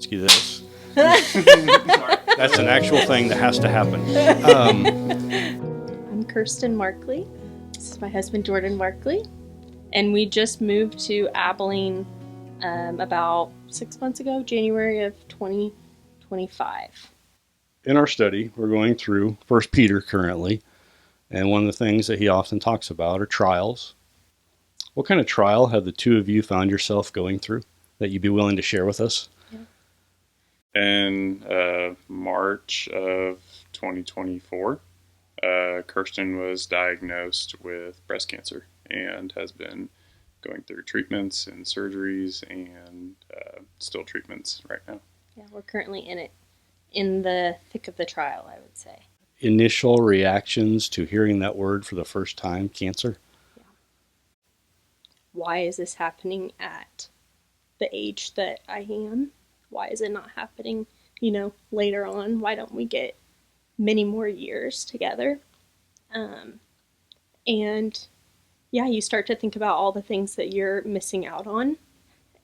ask you this. That's an actual thing that has to happen. I'm Kurstin Markley. This is my husband, Jordan Markley. And we just moved to Abilene about 6 months ago, January of 2025. In our study, we're going through 1 Peter currently, and one of the things that he often talks about are trials. What kind of trial have the two of you found yourself going through that you'd be willing to share with us? In March of 2024, Kurstin was diagnosed with breast cancer and has been going through treatments and surgeries and still treatments right now. Yeah, we're currently in the thick of the trial, I would say. Initial reactions to hearing that word for the first time, cancer? Yeah. Why is this happening at the age that I am? Why is it not happening, later on? Why don't we get many more years together? And yeah, you start to think about all the things that you're missing out on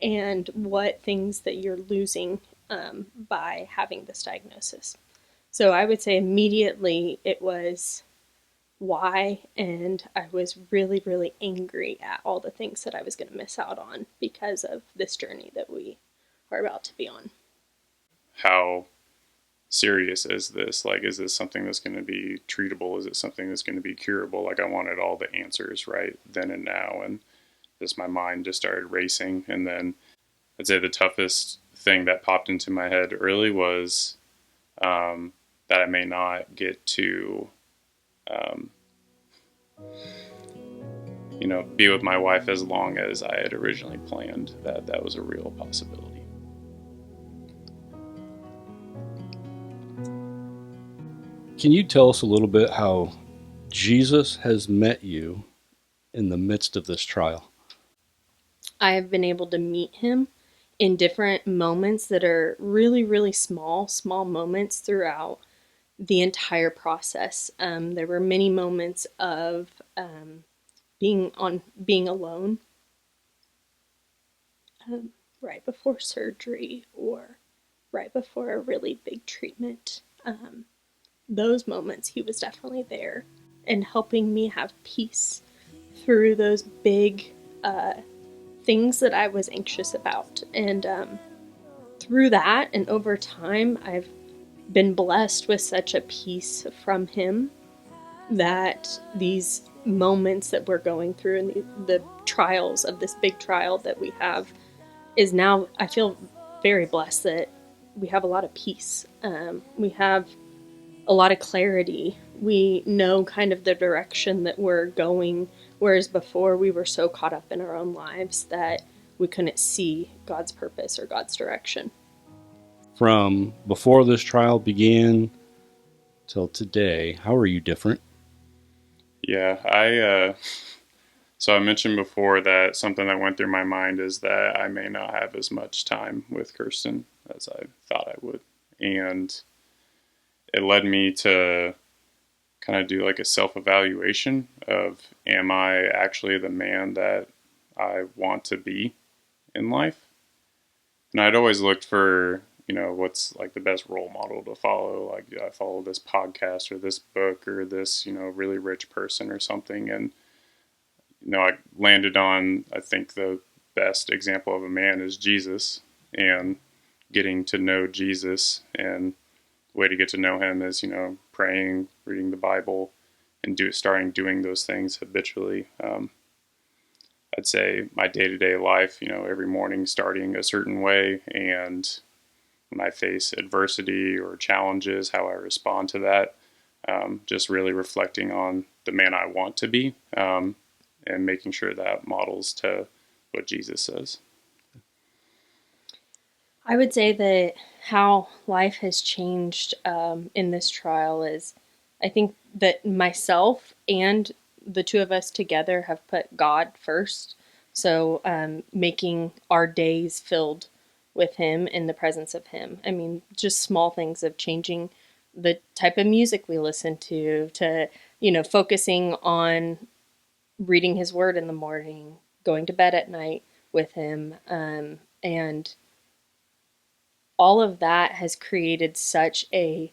and what things that you're losing by having this diagnosis. So I would say immediately it was why, and I was really, really angry at all the things that I was going to miss out on because of this journey that we are about to be on. How serious is this? Like, is this something that's going to be treatable? Is it something that's going to be curable? Like, I wanted all the answers right then and now, and just my mind just started racing. And then I'd say the toughest thing that popped into my head early was that I may not get to be with my wife as long as I had originally planned. That was a real possibility. Can you tell us a little bit how Jesus has met you in the midst of this trial? I have been able to meet him in different moments that are really, really small moments throughout the entire process. There were many moments of being alone right before surgery or right before a really big treatment. Those moments, he was definitely there and helping me have peace through those big things that I was anxious about. And through that and over time, I've been blessed with such a peace from him that these moments that we're going through and the trials of this big trial that we have is now, I feel very blessed that we have a lot of peace. We have a lot of clarity. We know kind of the direction that we're going, whereas before we were so caught up in our own lives that we couldn't see God's purpose or God's direction. From before this trial began till today, how are you different? Yeah, so I mentioned before that something that went through my mind is that I may not have as much time with Kurstin as I thought I would. And it led me to kind of do like a self-evaluation of, am I actually the man that I want to be in life? And I'd always looked for, what's like the best role model to follow. Like, I follow this podcast or this book or this, really rich person or something. And, I landed on, I think the best example of a man is Jesus, and getting to know Jesus. And the way to get to know him is, praying, reading the Bible, and starting doing those things habitually. I'd say my day-to-day life, every morning starting a certain way, and when I face adversity or challenges, how I respond to that, just really reflecting on the man I want to be, and making sure that models to what Jesus says. I would say that how life has changed in this trial is, I think that myself and the two of us together have put God first. So making our days filled with him, in the presence of him. I mean, just small things of changing the type of music we listen to, focusing on reading his word in the morning, going to bed at night with him, and all of that has created such a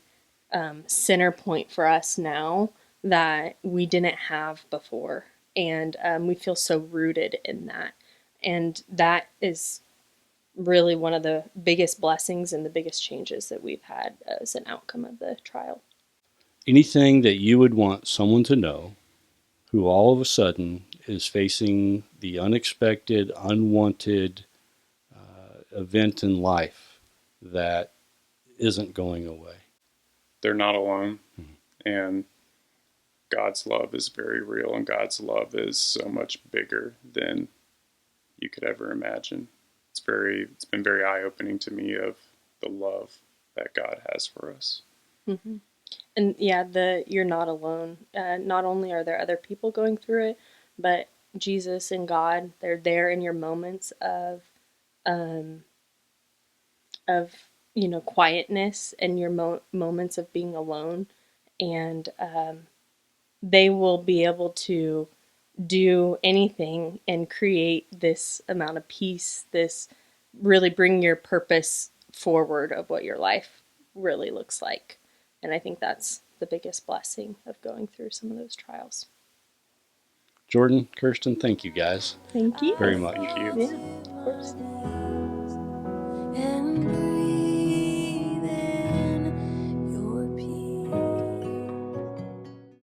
center point for us now that we didn't have before. And we feel so rooted in that. And that is really one of the biggest blessings and the biggest changes that we've had as an outcome of the trial. Anything that you would want someone to know who all of a sudden is facing the unexpected, unwanted event in life that isn't going away? They're not alone. And God's love is very real, and God's love is so much bigger than you could ever imagine. It's been very eye opening to me of the love that God has for us. Mm-hmm. And yeah, you're not alone. Not only are there other people going through it, but Jesus and God, they're there in your moments um, of quietness and your moments of being alone, and they will be able to do anything and create this amount of peace, this really bring your purpose forward of what your life really looks like. And I think that's the biggest blessing of going through some of those trials. Jordan, Kurstin, thank you guys Thank you. very much. Thank you. Yeah, of course.